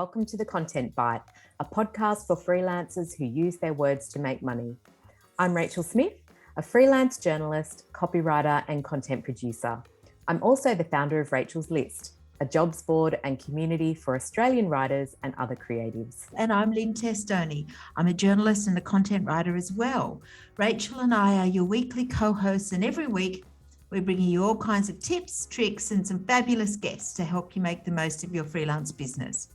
welcome to the Content Bite, a podcast for freelancers who use their words to make money. I'm Rachel Smith, a freelance journalist, copywriter, and content producer. I'm also the founder of Rachel's List, a jobs board and community for Australian writers and other creatives. And I'm Lynne Testoni. I'm a journalist and a content writer as well. Rachel and I are your weekly co-hosts, and every week we're bringing you all kinds of tips, tricks, and some fabulous guests to help you make the most of your freelance business.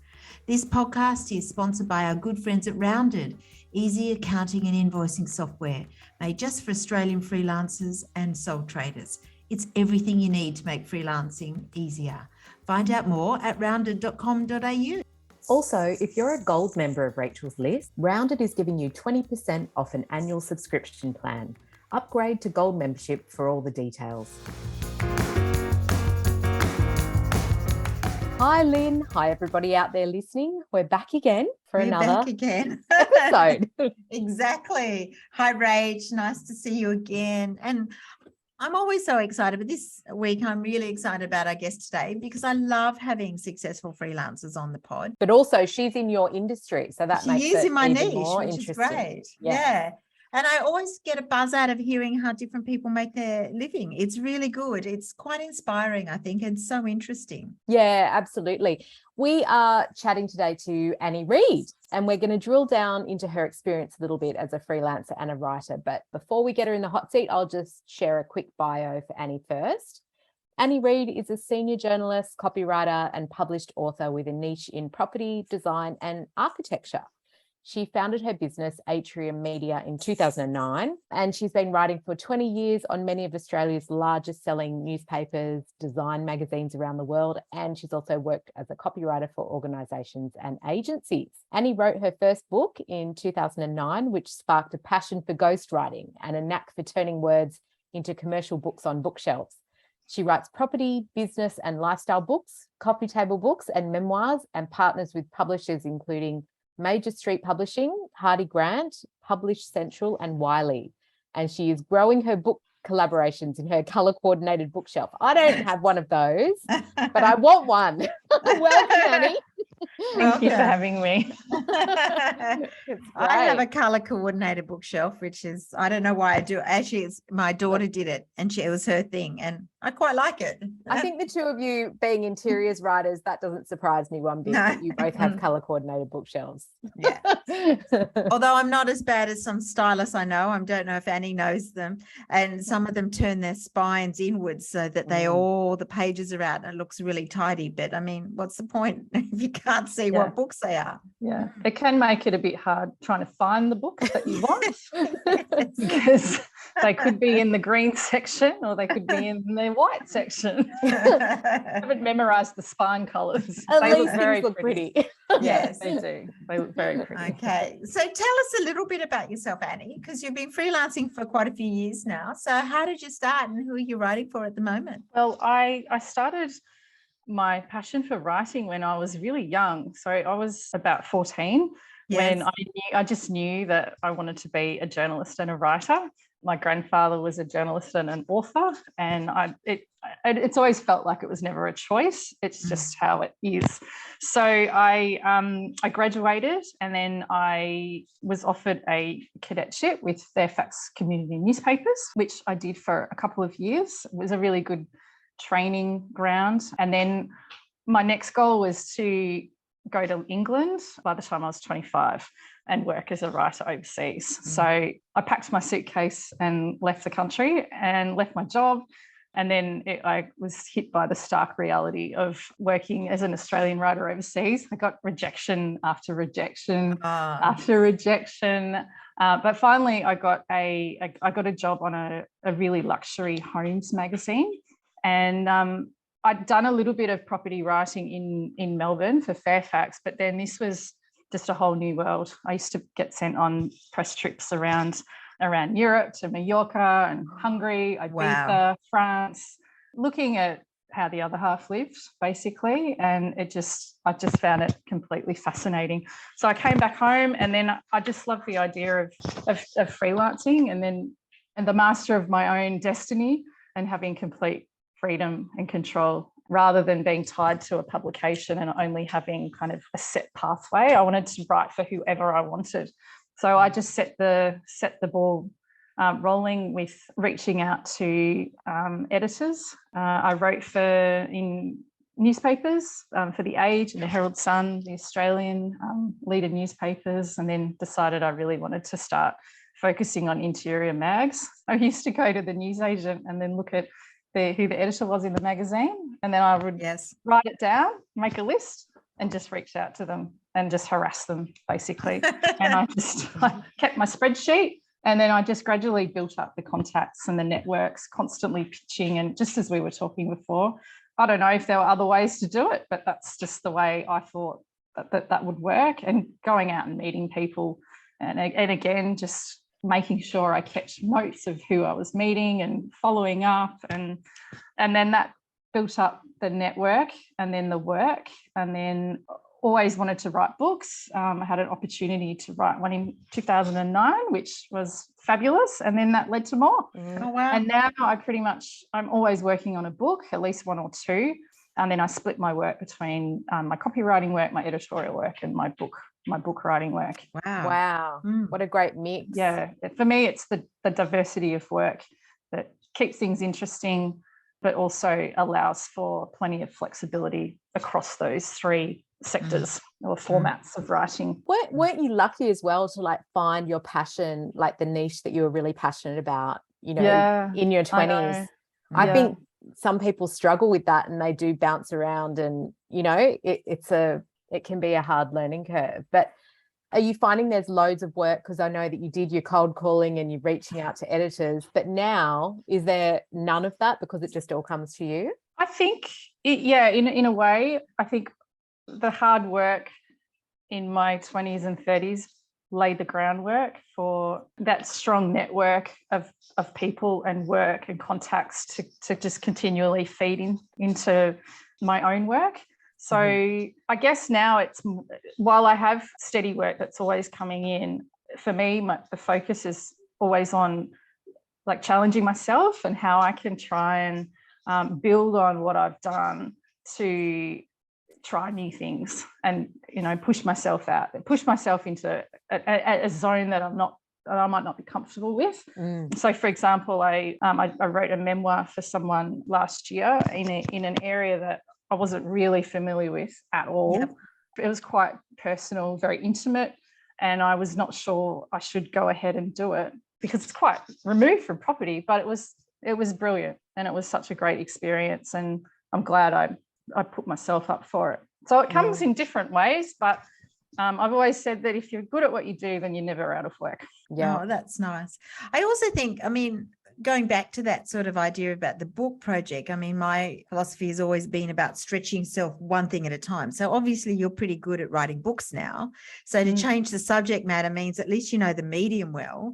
This podcast is sponsored by our good friends at Rounded, easy accounting and invoicing software made just for Australian freelancers and sole traders. It's everything you need to make freelancing easier. Find out more at rounded.com.au. Also, if you're a gold member of Rachel's List, Rounded is giving you 20% off an annual subscription plan. Upgrade to gold membership for all the details. Hi, Lynne. Hi, everybody out there listening. We're back again for another episode. Exactly. Hi, Rach. Nice to see you again. And I'm always so excited, but this week I'm really excited about our guest today because I love having successful freelancers on the pod. But also she's in your industry, so that makes it in my even niche, more which interesting. is great. Yeah. And I always get a buzz out of hearing how different people make their living. It's really good. It's quite inspiring, I think, and so interesting. Yeah, absolutely. We are chatting today to Annie Reid, and we're going to drill down into her experience a little bit as a freelancer and a writer. But before we get her in the hot seat, I'll just share a quick bio for Annie first. Annie Reid is a senior journalist, copywriter, and published author with a niche in property, design, and architecture. She founded her business, Atrium Media, in 2009, and she's been writing for 20 years on many of Australia's largest selling newspapers, design magazines around the world, and she's also worked as a copywriter for organisations and agencies. Annie wrote her first book in 2009, which sparked a passion for ghostwriting and a knack for turning words into commercial books on bookshelves. She writes property, business, and lifestyle books, coffee table books, and memoirs, and partners with publishers including Major Street Publishing, Hardy Grant, Publish Central, and Wiley. And she is growing her book collaborations in her colour-coordinated bookshelf. I don't have one of those, but I want one. Welcome, Annie. Thank you for having me. I have a color coordinated bookshelf, which is, I don't know why I do. Actually, it's my daughter did it and it was her thing and I quite like it. I think the two of you being interiors writers, that doesn't surprise me one bit, that you both have color coordinated bookshelves. Yeah. Although I'm not as bad as some stylists I know. I don't know if Annie knows them. And some of them turn their spines inwards so that all the pages are out and it looks really tidy. But I mean, what's the point if you can't see what books they are? Yeah, it can make it a bit hard trying to find the books that you want because they could be in the green section or they could be in the white section. I haven't memorized the spine colors. They look very pretty. Yes, they do. They look very pretty. Okay, so tell us a little bit about yourself, Annie, because you've been freelancing for quite a few years now. So how did you start and who are you writing for at the moment? Well, I started my passion for writing when I was really young. So I was about 14 when I just knew that I wanted to be a journalist and a writer. My grandfather was a journalist and an author, and it's always felt like it was never a choice. It's just how it is. So I graduated, and then I was offered a cadetship with Fairfax Community Newspapers, which I did for a couple of years. It was a really good training ground. And then my next goal was to go to England by the time I was 25 and work as a writer overseas. So I packed my suitcase and left the country and left my job. And then I was hit by the stark reality of working as an Australian writer overseas. I got rejection after rejection after rejection. But finally I got a job on a really luxury homes magazine. And I'd done a little bit of property writing in Melbourne for Fairfax, but then this was just a whole new world. I used to get sent on press trips around Europe to Mallorca and Hungary, Ibiza, France, looking at how the other half lived, basically. And I just found it completely fascinating. So I came back home, and then I just loved the idea of freelancing and the master of my own destiny and having complete freedom and control rather than being tied to a publication and only having kind of a set pathway. I wanted to write for whoever I wanted. So I just set the ball rolling with reaching out to editors. I wrote in newspapers, for The Age and the Herald Sun, the Australian leader newspapers, and then decided I really wanted to start focusing on interior mags. I used to go to the newsagent and then look at who the editor was in the magazine, and then I would write it down, make a list, and just reach out to them and just harass them, basically. And I kept my spreadsheet, and then I just gradually built up the contacts and the networks, constantly pitching. And just as we were talking before, I don't know if there were other ways to do it, but that's just the way I thought that would work. And going out and meeting people, and again, just making sure I kept notes of who I was meeting and following up, and then that built up the network and then the work. And then always wanted to write books. I had an opportunity to write one in 2009, which was fabulous. And then that led to more. Oh, wow. And now I'm always working on a book, at least one or two. And then I split my work between my copywriting work, my editorial work, and my book writing work. Wow. What a great mix. Yeah. For me, it's the diversity of work that keeps things interesting, but also allows for plenty of flexibility across those three sectors or formats of writing. Weren't you lucky as well to find your passion, like the niche that you were really passionate about, in your 20s? I think some people struggle with that, and they do bounce around, and it can be a hard learning curve. But are you finding there's loads of work? Because I know that you did your cold calling and you're reaching out to editors, but now is there none of that because it just all comes to you? I think, in a way, I think the hard work in my 20s and 30s laid the groundwork for that strong network of people and work and contacts to just continually feed into my own work. So I guess now while I have steady work that's always coming in, for me, the focus is always on challenging myself and how I can try and build on what I've done to try new things and, push myself into a zone that I might not be comfortable with. So, for example, I wrote a memoir for someone last year in an area that I wasn't really familiar with at all. Yep. It was quite personal, very intimate, and I was not sure I should go ahead and do it because it's quite removed from property, but it was brilliant, and it was such a great experience, and I'm glad I put myself up for it. So it comes in different ways, but I've always said that if you're good at what you do, then you're never out of work. Yeah, that's nice. I also think, going back to that sort of idea about the book project, my philosophy has always been about stretching yourself one thing at a time. So obviously you're pretty good at writing books now. So to change the subject matter means at least you know the medium well.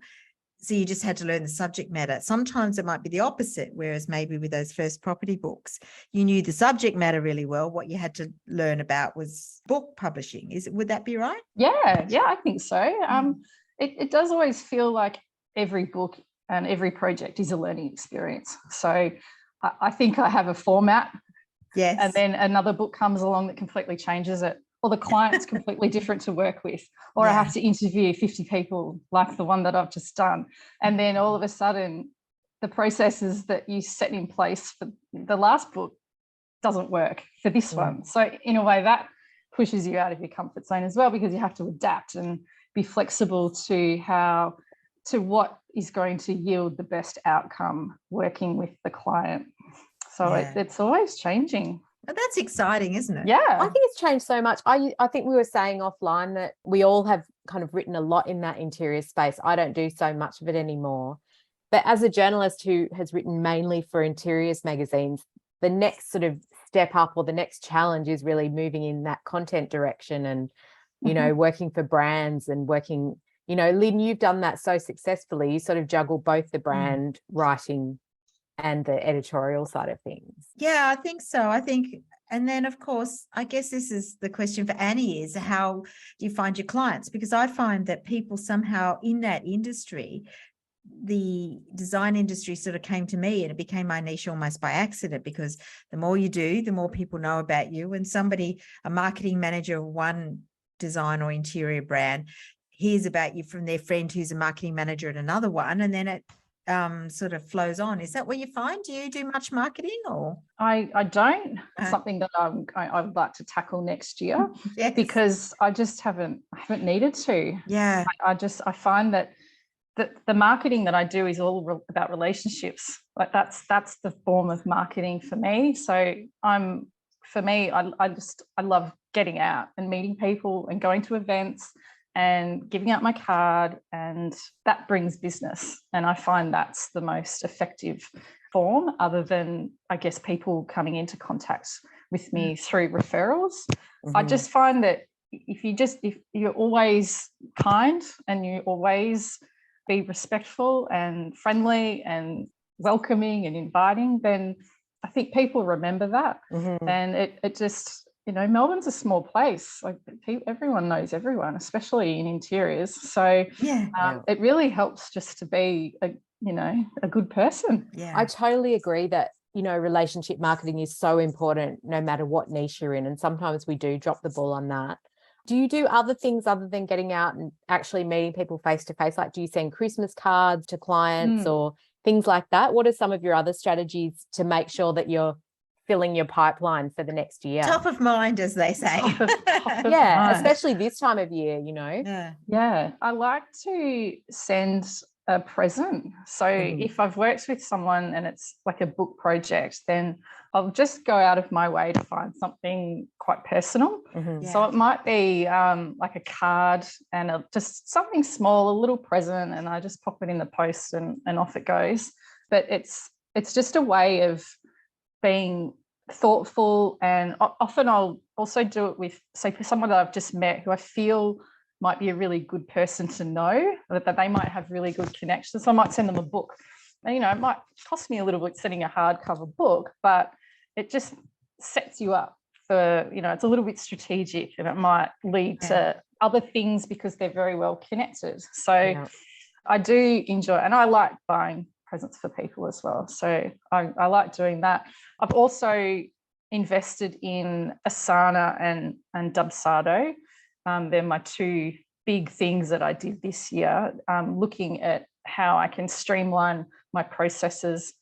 So you just had to learn the subject matter. Sometimes it might be the opposite, whereas maybe with those first property books, you knew the subject matter really well. What you had to learn about was book publishing. Would that be right? Yeah, I think so. It does always feel like every book and every project is a learning experience. So I think I have a format. Yes. And then another book comes along that completely changes it, or the client's completely different to work with, or I have to interview 50 people like the one that I've just done. And then all of a sudden, the processes that you set in place for the last book doesn't work for this one. So in a way, that pushes you out of your comfort zone as well, because you have to adapt and be flexible to what is going to yield the best outcome working with the client. So it's always changing. But that's exciting, isn't it? Yeah. I think it's changed so much. I think we were saying offline that we all have kind of written a lot in that interior space. I don't do so much of it anymore. But as a journalist who has written mainly for interiors magazines, the next sort of step up or the next challenge is really moving in that content direction and, working for brands and working, Lynne, you've done that so successfully. You sort of juggle both the brand writing and the editorial side of things. Yeah, I think so. And then, of course, I guess this is the question for Annie, is how do you find your clients? Because I find that people somehow in that industry, the design industry sort of came to me, and it became my niche almost by accident, because the more you do, the more people know about you. And a marketing manager of one design or interior brand, hears about you from their friend who's a marketing manager at another one, and then it sort of flows on. Is that what you find? Do you do much marketing? Or I don't. It's something that I would like to tackle next year. Yes. Because I just haven't needed to. Yeah. I find that the marketing that I do is all about relationships. Like that's the form of marketing for me. So I love getting out and meeting people and going to events and giving out my card, and that brings business. And I find that's the most effective form, other than, I guess, people coming into contact with me through referrals. Mm-hmm. I just find that if you're always kind and you always be respectful and friendly and welcoming and inviting, then I think people remember that. Mm-hmm. And it just, Melbourne's a small place. Like everyone knows everyone, especially in interiors. So it really helps just to be a good person. Yeah, I totally agree that, relationship marketing is so important no matter what niche you're in. And sometimes we do drop the ball on that. Do you do other things other than getting out and actually meeting people face to face? Like, do you send Christmas cards to clients or things like that? What are some of your other strategies to make sure that you're filling your pipeline for the next year? Top of mind, as they say. Top of yeah, mind. Especially this time of year, Yeah, I like to send a present. So if I've worked with someone and it's like a book project, then I'll just go out of my way to find something quite personal. Mm-hmm. So it might be like a card and just something small, a little present, and I just pop it in the post and off it goes. But it's just a way of being thoughtful, and often I'll also do it with, say, for someone that I've just met who I feel might be a really good person to know, that they might have really good connections. So I might send them a book. And, it might cost me a little bit sending a hardcover book, but it just sets you up for, it's a little bit strategic, and it might lead to other things because they're very well connected. So I do enjoy, and I like buying presents for people as well. So I like doing that. I've also invested in Asana and Dubsado. They're my two big things that I did this year, looking at how I can streamline my processes,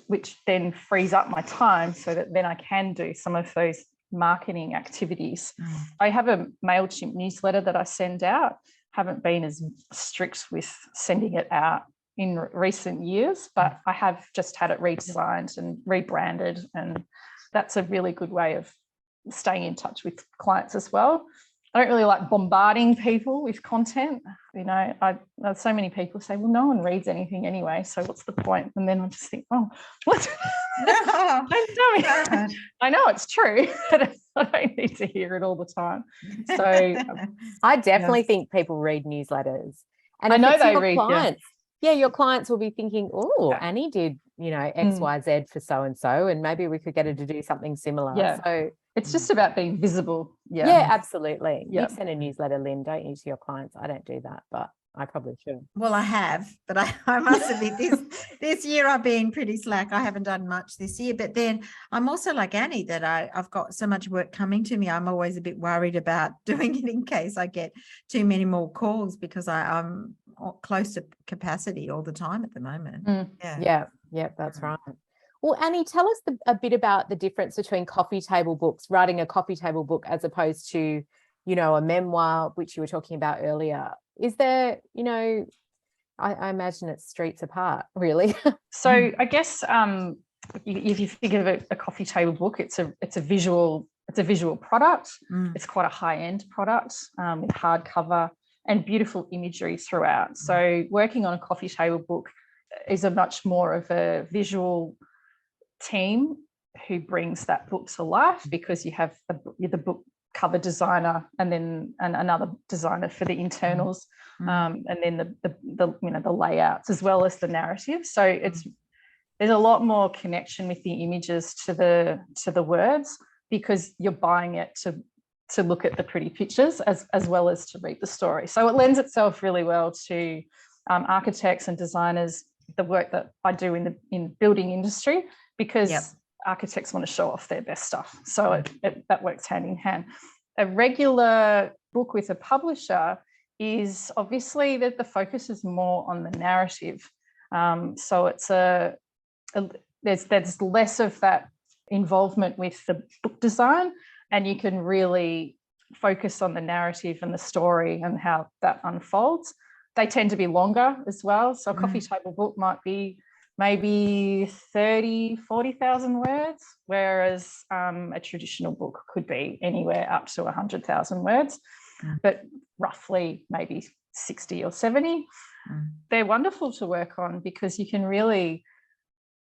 which then frees up my time so that then I can do some of those marketing activities. I have a MailChimp newsletter that I send out. Haven't been as strict with sending it out in recent years, but I have just had it redesigned and rebranded, and that's a really good way of staying in touch with clients as well. I don't really like bombarding people with content. So many people say, well, no one reads anything anyway, so what's the point? And then I just think, oh, what? I know it's true, but I don't need to hear it all the time. So I definitely think people read newsletters. And I know they read clients. Yeah, your clients will be thinking, oh, Annie did, X, Y, Z for so-and-so, and maybe we could get her to do something similar. Yeah. So it's just about being visible. Yeah. Yeah, absolutely. You send a newsletter, Lynn, don't you, to your clients? I don't do that, but I probably should. Well, I have, but I must admit this year I've been pretty slack. I haven't done much this year, but then I'm also like Annie, that I've got so much work coming to me. I'm always a bit worried about doing it in case I get too many more calls, because I'm close to capacity all the time at the moment. Yeah, that's right. Well, Annie, tell us a bit about the difference between coffee table books, writing a coffee table book, as opposed to, a memoir, which you were talking about earlier. Is there, I imagine it's streets apart, really. So I guess if you think of a coffee table book, it's a visual product. It's quite a high-end product with hardcover and beautiful imagery throughout. So working on a coffee table book is a much more of a visual team who brings that book to life, because you have the book cover designer and then another designer for the internals, and then the layouts as well as the narrative. So there's a lot more connection with the images to the words, because you're buying it to look at the pretty pictures as well as to read the story. So it lends itself really well to architects and designers, the work that I do in the building industry, because architects want to show off their best stuff. So that works hand in hand. A regular book with a publisher is obviously that the focus is more on the narrative. So it's there's less of that involvement with the book design, and you can really focus on the narrative and the story and how that unfolds. They tend to be longer as well. So a coffee table book might be maybe 40,000 words, whereas a traditional book could be anywhere up to 100,000 words, but roughly maybe 60 or 70. They're wonderful to work on because you can really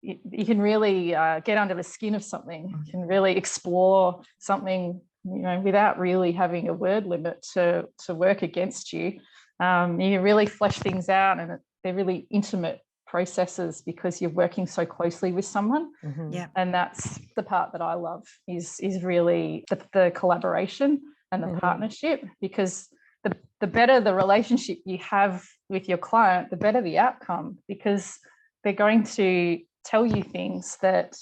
get under the skin of something. You can really explore something, without really having a word limit to work against you. You can really flesh things out, and they're really intimate processes because you're working so closely with someone. And that's the part that I love is really the collaboration and the partnership, because the better the relationship you have with your client, the better the outcome, because they're going to tell you things that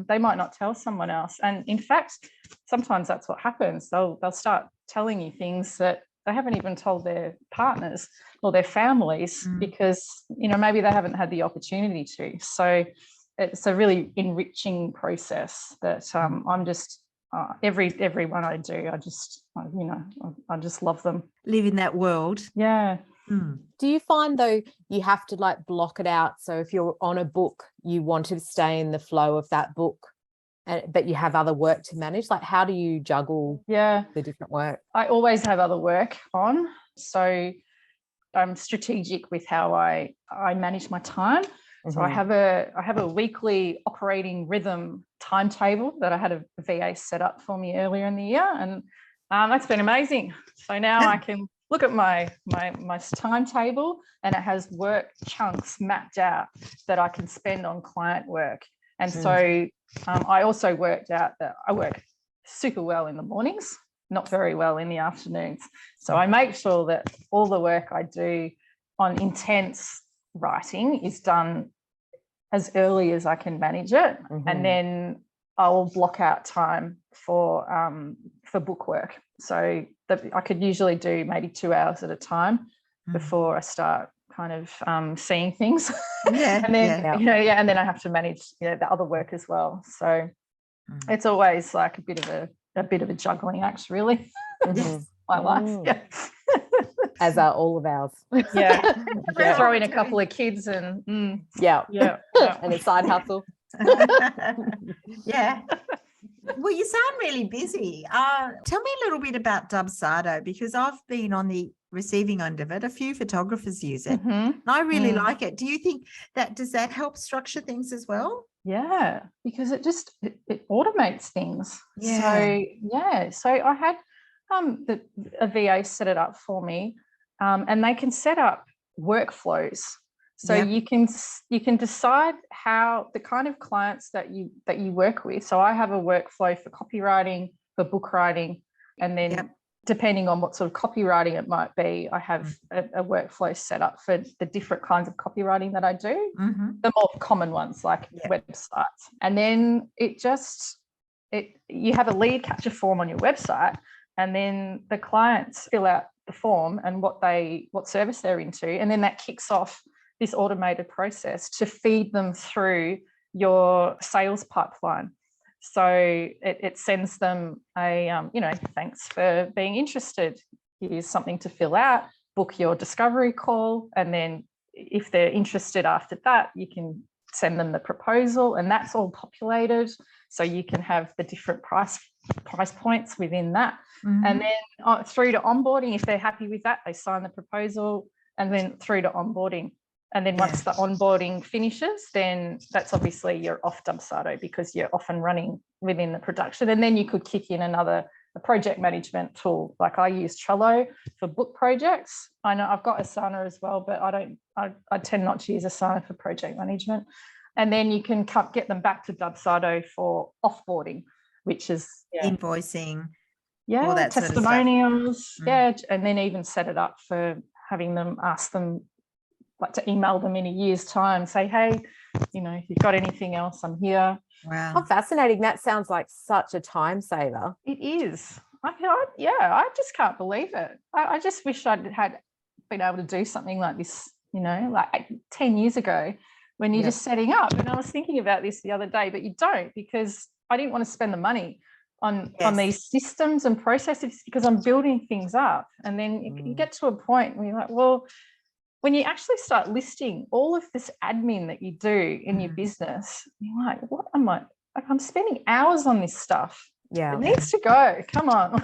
they might not tell someone else. And in fact, sometimes that's what happens. They'll start telling you things that they haven't even told their partners or their families because, maybe they haven't had the opportunity to. So it's a really enriching process that I'm just, every one I do, I just love them. Live in that world. Yeah. Do you find though you have to block it out? So if you're on a book, you want to stay in the flow of that book, but you have other work to manage? How do you juggle the different work? I always have other work on. So I'm strategic with how I manage my time. So I have a weekly operating rhythm timetable that I had a VA set up for me earlier in the year, and that's been amazing. So now I can look at my timetable, and it has work chunks mapped out that I can spend on client work. And so I also worked out that I work super well in the mornings, not very well in the afternoons. So I make sure that all the work I do on intense writing is done as early as I can manage it. And then I'll block out time for book work. So I could usually do maybe 2 hours at a time before I start kind of seeing things. And then and then I have to manage the other work as well. So it's always like a bit of a juggling act, really. My life. As are all of ours. Throw in a couple of kids and and a side hustle. Well, you sound really busy. Tell me a little bit about Dubsado, because I've been on the receiving end of it. A few photographers use it. And I really like it. Do you think does that help structure things as well? Yeah, because it automates things. So I had a VA set it up for me, and they can set up workflows. So you can decide how the kind of clients that you work with. So I have a workflow for copywriting, for book writing, and then depending on what sort of copywriting it might be, I have a workflow set up for the different kinds of copywriting that I do, the more common ones like websites. And then you have a lead capture form on your website, and then the clients fill out the form and what service they're into, and then that kicks off this automated process to feed them through your sales pipeline. So it sends them a, thanks for being interested. Here's something to fill out, book your discovery call. And then if they're interested after that, you can send them the proposal, and that's all populated. So you can have the different price points within that. And then through to onboarding, if they're happy with that, they sign the proposal, and then through to onboarding. And then once the onboarding finishes, then that's obviously you're off Dubsado because you're off and running within the production. And then you could kick in a project management tool. Like I use Trello for book projects. I know I've got Asana as well, but I tend not to use Asana for project management. And then you can get them back to Dubsado for offboarding, which is invoicing, all that testimonials, sort of stuff. And then even set it up for having them ask them like to email them in a year's time, say, hey, you know, if you've got anything else, I'm here. Wow. How fascinating. That sounds like such a time saver. It is. I just can't believe it. I just wish I'd had been able to do something like this, you know, like 10 years ago when you're just setting up. And I was thinking about this the other day, but you don't, because I didn't want to spend the money on these systems and processes, because I'm building things up. And then you get to a point where you're like, well, when you actually start listing all of this admin that you do in your business, you're like, what am I? Like, I'm spending hours on this stuff. Yeah. It needs to go. Come on.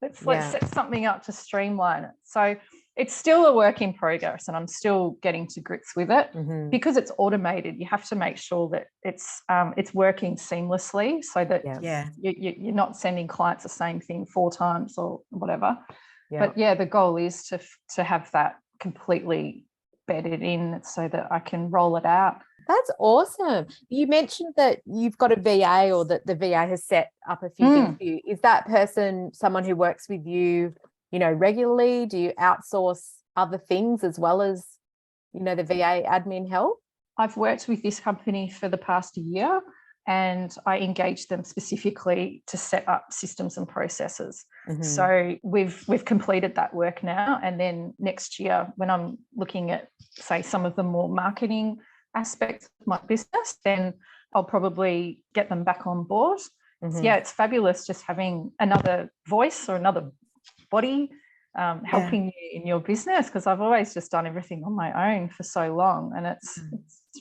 Let's set something up to streamline it. So it's still a work in progress, and I'm still getting to grips with it. Because it's automated. You have to make sure that it's working seamlessly, so that you're not sending clients the same thing 4 times or whatever. But the goal is to have that completely bedded in so that I can roll it out. That's awesome. You mentioned that you've got a VA, or that the VA has set up a few things for you. Is that person someone who works with you, you know, regularly? Do you outsource other things as well as, you know, the VA admin help? I've worked with this company for the past year, and I engaged them specifically to set up systems and processes. So we've completed that work now. And then next year, when I'm looking at, say, some of the more marketing aspects of my business, then I'll probably get them back on board. So it's fabulous just having another voice or another body helping you in your business, because I've always just done everything on my own for so long. And it's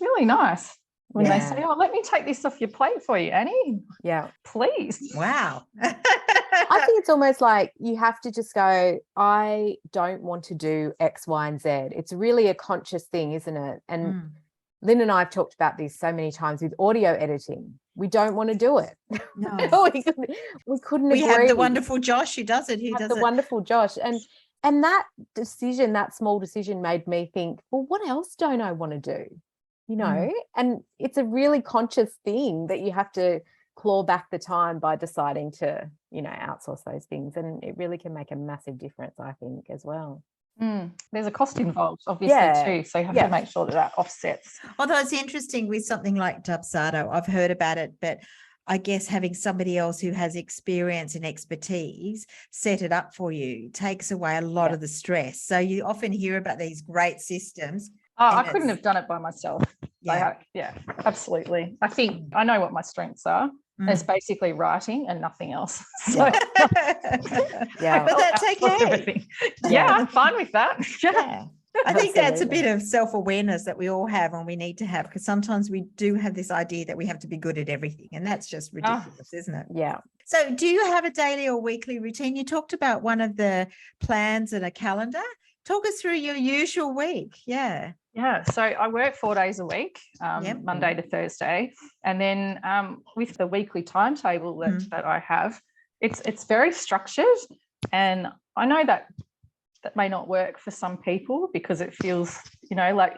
really nice when they say, oh, let me take this off your plate for you, Annie. Yeah. Please. Wow. I think it's almost like you have to just go, I don't want to do X, Y, and Z. It's really a conscious thing, isn't it? And Lynn and I have talked about this so many times with audio editing. We don't want to do it. No. we couldn't We agree. have the wonderful Josh who does it. Wonderful Josh. And that decision, that small decision, made me think, well, what else don't I want to do? You know, and it's a really conscious thing that you have to claw back the time by deciding to, you know, outsource those things. And it really can make a massive difference, I think, as well. There's a cost involved, obviously, too. So you have to make sure that offsets. Although it's interesting with something like Dubsado, I've heard about it, but I guess having somebody else who has experience and expertise set it up for you takes away a lot of the stress. So you often hear about these great systems. Oh, I couldn't have done it by myself. Yeah, absolutely. I think I know what my strengths are. It's basically writing and nothing else. So, but that's okay. I'm fine with that. I think that's a bit of self-awareness that we all have and we need to have, because sometimes we do have this idea that we have to be good at everything, and that's just ridiculous, isn't it? Yeah. So do you have a daily or weekly routine? You talked about one of the plans and a calendar. Talk us through your usual week. Yeah, so I work 4 days a week, Monday to Thursday. And then with the weekly timetable that I have, it's very structured. And I know that may not work for some people, because it feels, you know, like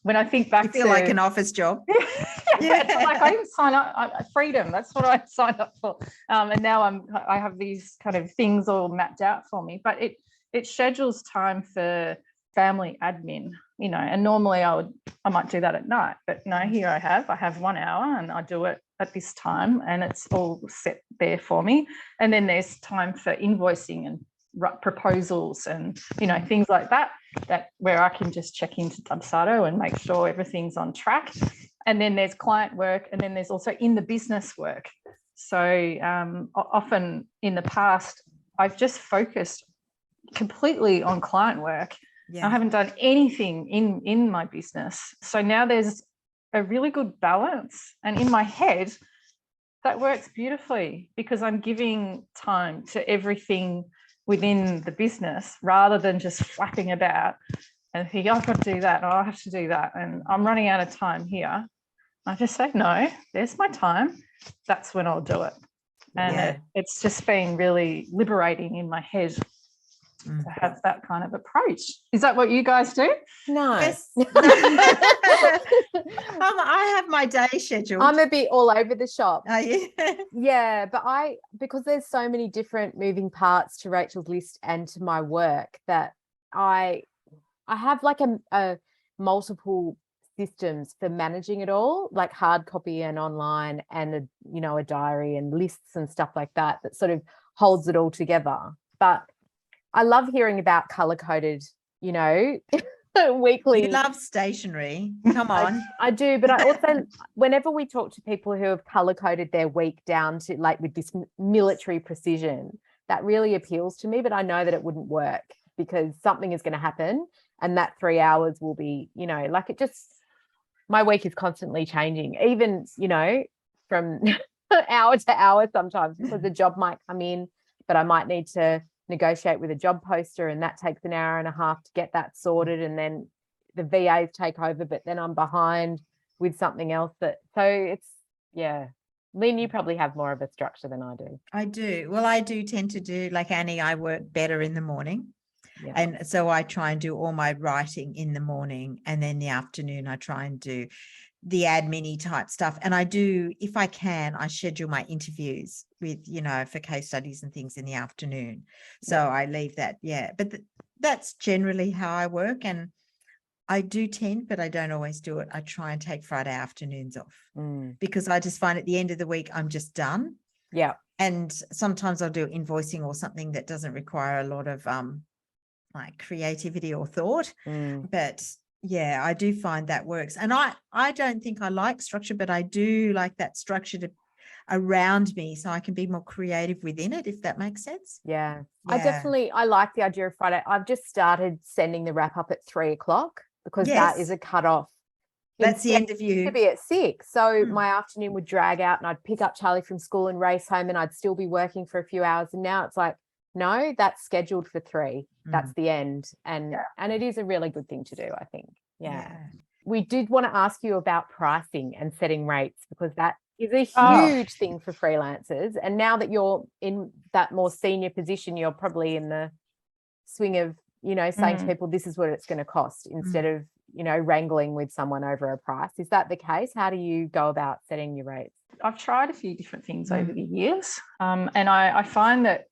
when I think back, you feel like an office job. Like I didn't sign up. Freedom, that's what I signed up for. And now I have these kind of things all mapped out for me. But it schedules time for family admin, you know, and normally I might do that at night, but no, here I have 1 hour and I do it at this time, and it's all set there for me. And then there's time for invoicing and proposals and, you know, things like that where I can just check into Dubsado and make sure everything's on track. And then there's client work, and then there's also in the business work. So often in the past, I've just focused completely on client work. I haven't done anything in my business. So now there's a really good balance, and in my head that works beautifully, because I'm giving time to everything within the business rather than just flapping about and thinking, I've got to do that, or I have to do that, and I'm running out of time here. I just say, no, there's my time. That's when I'll do it. And it's just been really liberating in my head to have that kind of approach. Is that what you guys do? No. Yes. I have my day scheduled. I'm a bit all over the shop. Are you? Yeah, but because there's so many different moving parts to Rachel's list and to my work, that I I have like a multiple systems for managing it all, like hard copy and online, and a diary and lists and stuff like that sort of holds it all together. But I love hearing about color coded, weekly. You love stationery. Come on. I do, but I also, whenever we talk to people who have color coded their week down to like with this military precision, that really appeals to me. But I know that it wouldn't work because something is going to happen, and that 3 hours will be, like it just. My week is constantly changing, even, from hour to hour sometimes, because the job might come in, but I might need to negotiate with a job poster, and that takes an hour and a half to get that sorted. And then the VAs take over, but then I'm behind with something else so it's, yeah. Lynne, you probably have more of a structure than I do. I do. Well, I do tend to do, like Annie, I work better in the morning. Yeah. And so I try and do all my writing in the morning, and then the afternoon I try and do the admin-y type stuff. And I do, if I can, I schedule my interviews with, for case studies and things in the afternoon. So I leave that. Yeah. But that's generally how I work. And I do tend, but I don't always do it. I try and take Friday afternoons off because I just find at the end of the week, I'm just done. Yeah. And sometimes I'll do invoicing or something that doesn't require a lot of, like creativity or thought. But yeah, I do find that works. And I don't think I like structure, but I do like that structure around me so I can be more creative within it, if that makes sense. Yeah. I like the idea of Friday. I've just started sending the wrap up at 3:00 because that is a cutoff. That's the end of you. To be at 6. So my afternoon would drag out, and I'd pick up Charlie from school and race home, and I'd still be working for a few hours. And now it's like, no, that's scheduled for 3. That's the end. And it is a really good thing to do, I think. Yeah. We did want to ask you about pricing and setting rates, because that is a huge thing for freelancers. And now that you're in that more senior position, you're probably in the swing of, saying to people, this is what it's going to cost, instead of, wrangling with someone over a price. Is that the case? How do you go about setting your rates? I've tried a few different things over the years. And I find that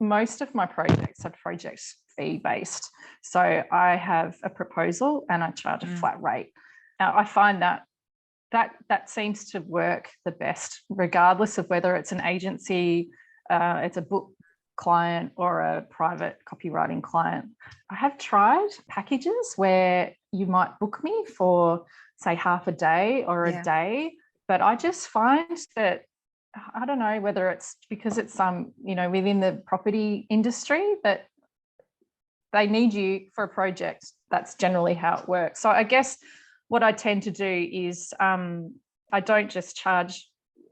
most of my projects are project fee based. So I have a proposal and I charge a flat rate. Now I find that seems to work the best, regardless of whether it's an agency, it's a book client or a private copywriting client. I have tried packages where you might book me for, say, half a day or a day, but I just find that, I don't know whether it's because it's within the property industry, that they need you for a project. That's generally how it works. So I guess what I tend to do is I don't just charge,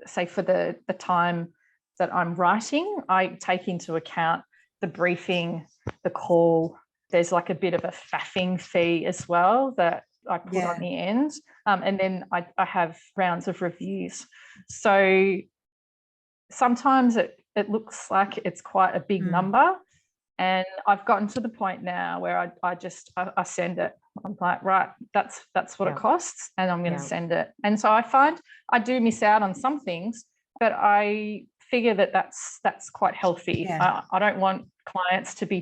say, for the time that I'm writing. I take into account the briefing, the call. There's like a bit of a faffing fee as well that I put on the end. And then I have rounds of reviews. So sometimes it looks like it's quite a big number. And I've gotten to the point now where I send it. I'm like, right, that's what it costs, and I'm going to send it. And so I find I do miss out on some things, but I figure that that's quite healthy. I don't want clients to be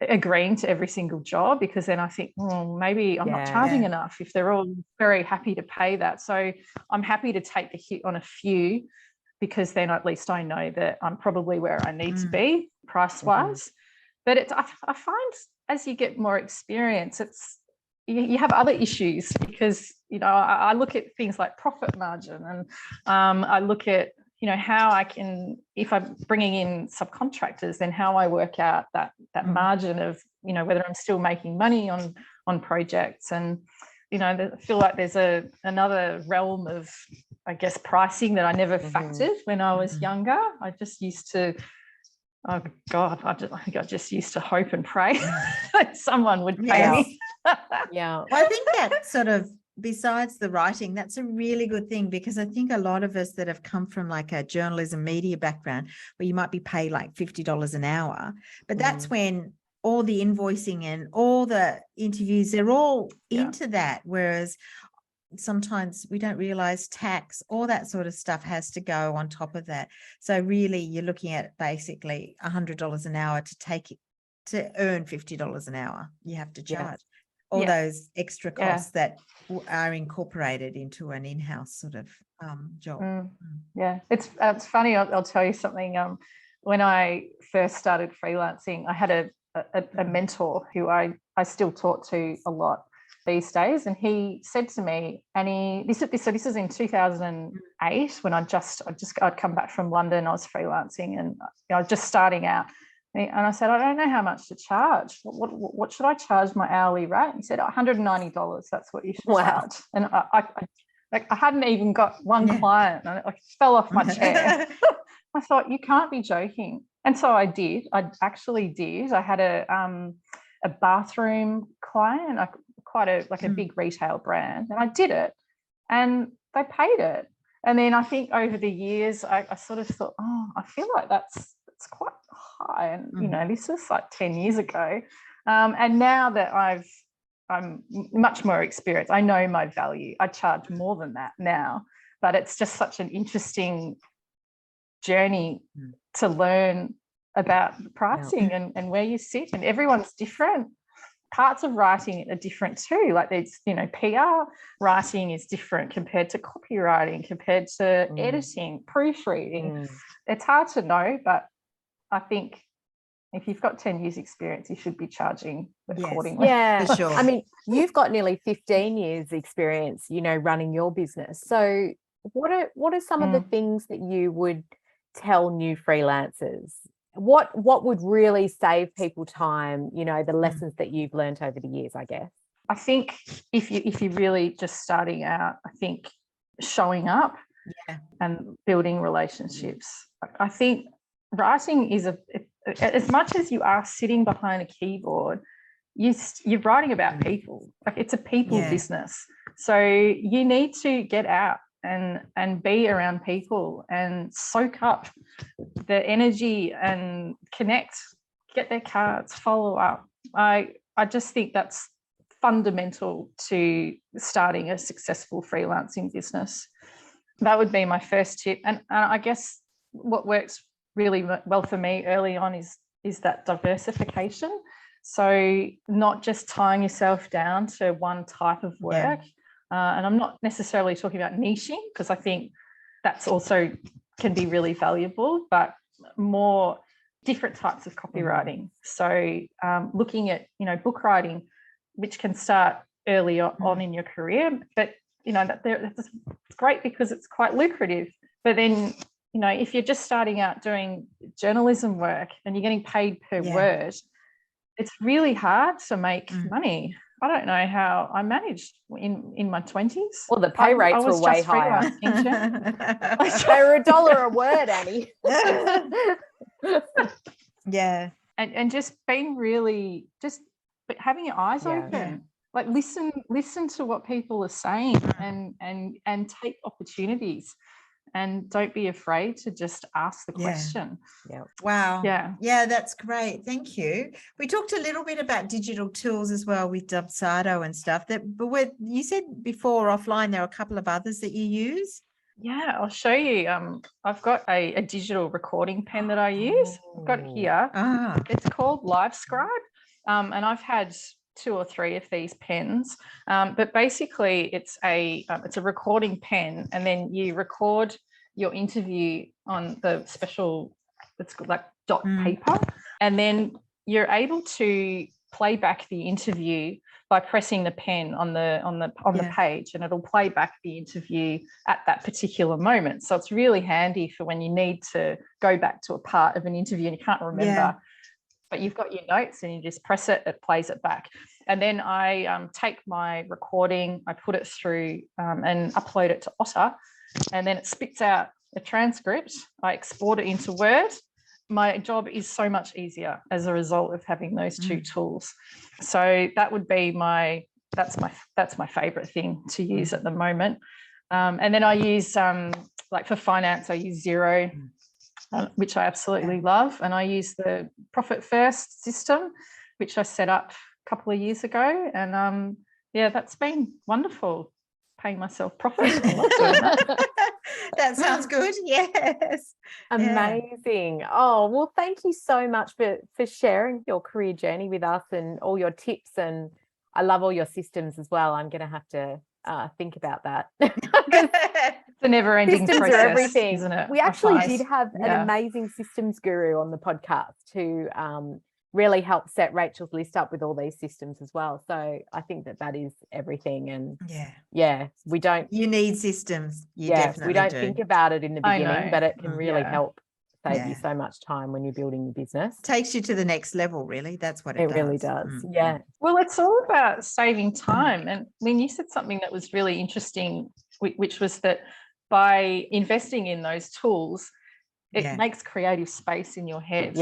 agreeing to every single job, because then I think, maybe I'm not charging enough if they're all very happy to pay that. So I'm happy to take the hit on a few, because then at least I know that I'm probably where I need to be price-wise. But I find as you get more experience, you have other issues, because I look at things like profit margin, and I look at how I can, if I'm bringing in subcontractors, then how I work out that margin of whether I'm still making money on projects. And I feel like there's another realm of, I guess, pricing that I never factored when I was younger. I just used to, oh God, I think I just used to hope and pray that someone would pay me. Well, I think that sort of, besides the writing, that's a really good thing, because I think a lot of us that have come from like a journalism media background, where you might be paid like $50 an hour, but that's when all the invoicing and all the interviews, they're all into that. Whereas sometimes we don't realize tax, all that sort of stuff has to go on top of that. So really you're looking at basically $100 an hour to to earn $50 an hour. You have to Yeah. charge all Yeah. those extra costs that are incorporated into an in-house sort of job. Yeah, it's funny. I'll tell you something. When I first started freelancing, I had a mentor who I still talk to a lot these days, and he said to me, Annie, this is in 2008 when I'd come back from London. I was freelancing and I was just starting out, and I said, I don't know how much to charge. What should I charge my hourly rate? He said, $190. That's what you should charge. And I hadn't even got one client, and I fell off my chair. I thought, you can't be joking. And so I did. I actually did. I had a bathroom client, quite a big retail brand, and I did it, and they paid it. And then I think over the years, I sort of thought, I feel like that's quite high. And this was like 10 years ago, and now that I'm much more experienced, I know my value. I charge more than that now, but it's just such an interesting journey to learn about pricing and where you sit, and everyone's different. Parts of writing are different too. Like there's, PR writing is different compared to copywriting, compared to editing, proofreading. It's hard to know, but I think if you've got 10 years experience, you should be charging accordingly. Yeah, for sure. I mean, you've got nearly 15 years experience, running your business. So what are some of the things that you would tell new freelancers? What would really save people time, the lessons that you've learned over the years, I guess? I think if you're really just starting out, I think showing up and building relationships. I think writing is as much as you are sitting behind a keyboard, you're writing about people. Like it's a people business. So you need to get out and be around people and soak up the energy and connect, get their cards, follow up. I just think that's fundamental to starting a successful freelancing business. That would be my first tip. And I guess what works really well for me early on is that diversification. So not just tying yourself down to one type of work. And I'm not necessarily talking about niching, because I think that's also can be really valuable, but more different types of copywriting. So looking at, book writing, which can start early on in your career, but, that's great because it's quite lucrative. But then, if you're just starting out doing journalism work and you're getting paid per word, it's really hard to make money. I don't know how I managed in my 20s. Well, the pay rates were way higher. They were $1 a word, Annie. And just being really, just having your eyes open. Like listen to what people are saying and take opportunities. And don't be afraid to just ask the question. Wow. Yeah, that's great. Thank you. We talked a little bit about digital tools as well with Dubsado and stuff. But you said before offline there are a couple of others that you use. Yeah, I'll show you. I've got a digital recording pen that I use. I've got it here. It's called LiveScribe, and I've had 2 or 3 of these pens, but basically it's a recording pen, and then you record your interview on the special, it's like dot paper, and then you're able to play back the interview by pressing the pen on the page, and it'll play back the interview at that particular moment. So it's really handy for when you need to go back to a part of an interview and you can't remember. But you've got your notes and you just press it, it plays it back. And then I take my recording, I put it through and upload it to Otter, and then it spits out a transcript. I export it into Word. My job is so much easier as a result of having those 2 tools. So that would be that's my favorite thing to use at the moment. And then I use, like for finance, I use Xero, which I absolutely love. And I use the Profit First system, which I set up a couple of years ago. And that's been wonderful, paying myself profit. I love doing that. That sounds good. Yes. Amazing. Oh, well, thank you so much for sharing your career journey with us and all your tips. And I love all your systems as well. I'm going to have to think about that. It's a never-ending systems process, are everything, isn't it? We actually did have an amazing systems guru on the podcast who really helped set Rachel's list up with all these systems as well. So I think that is everything. And we don't. You need systems. You we don't think about it in the beginning, but it can really help save you so much time when you're building your business. Takes you to the next level, really. That's what it does. It really does. Yeah. Well, it's all about saving time. And I mean, you said something that was really interesting, which was that by investing in those tools, it makes creative space in your head.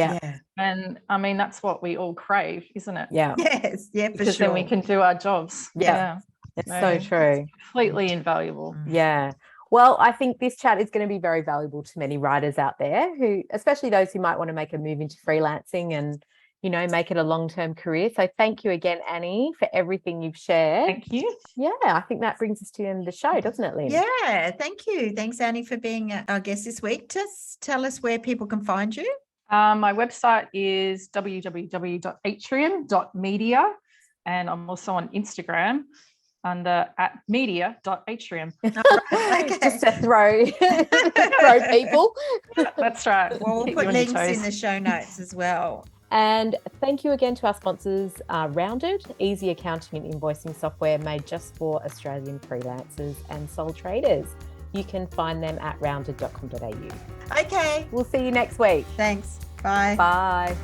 And I mean, that's what we all crave, isn't it? Yes, for because sure. then we can do our jobs. It's so true. It's completely invaluable. Yeah. Well, I think this chat is going to be very valuable to many writers out there who, especially those who might want to make a move into freelancing and, you know, make it a long-term career. So thank you again, Annie, for everything you've shared. Thank you. Yeah, I think that brings us to the end of the show, doesn't it, Lynne? Yeah, thank you. Thanks, Annie, for being our guest this week. Just tell us where people can find you. My website is www.atrium.media, and I'm also on Instagram under @media.atrium. Just to throw people. That's right. Well, we'll put links in the show notes as well. And thank you again to our sponsors, Rounded, easy accounting and invoicing software made just for Australian freelancers and sole traders. You can find them at rounded.com.au. Okay. We'll see you next week. Thanks. Bye. Bye.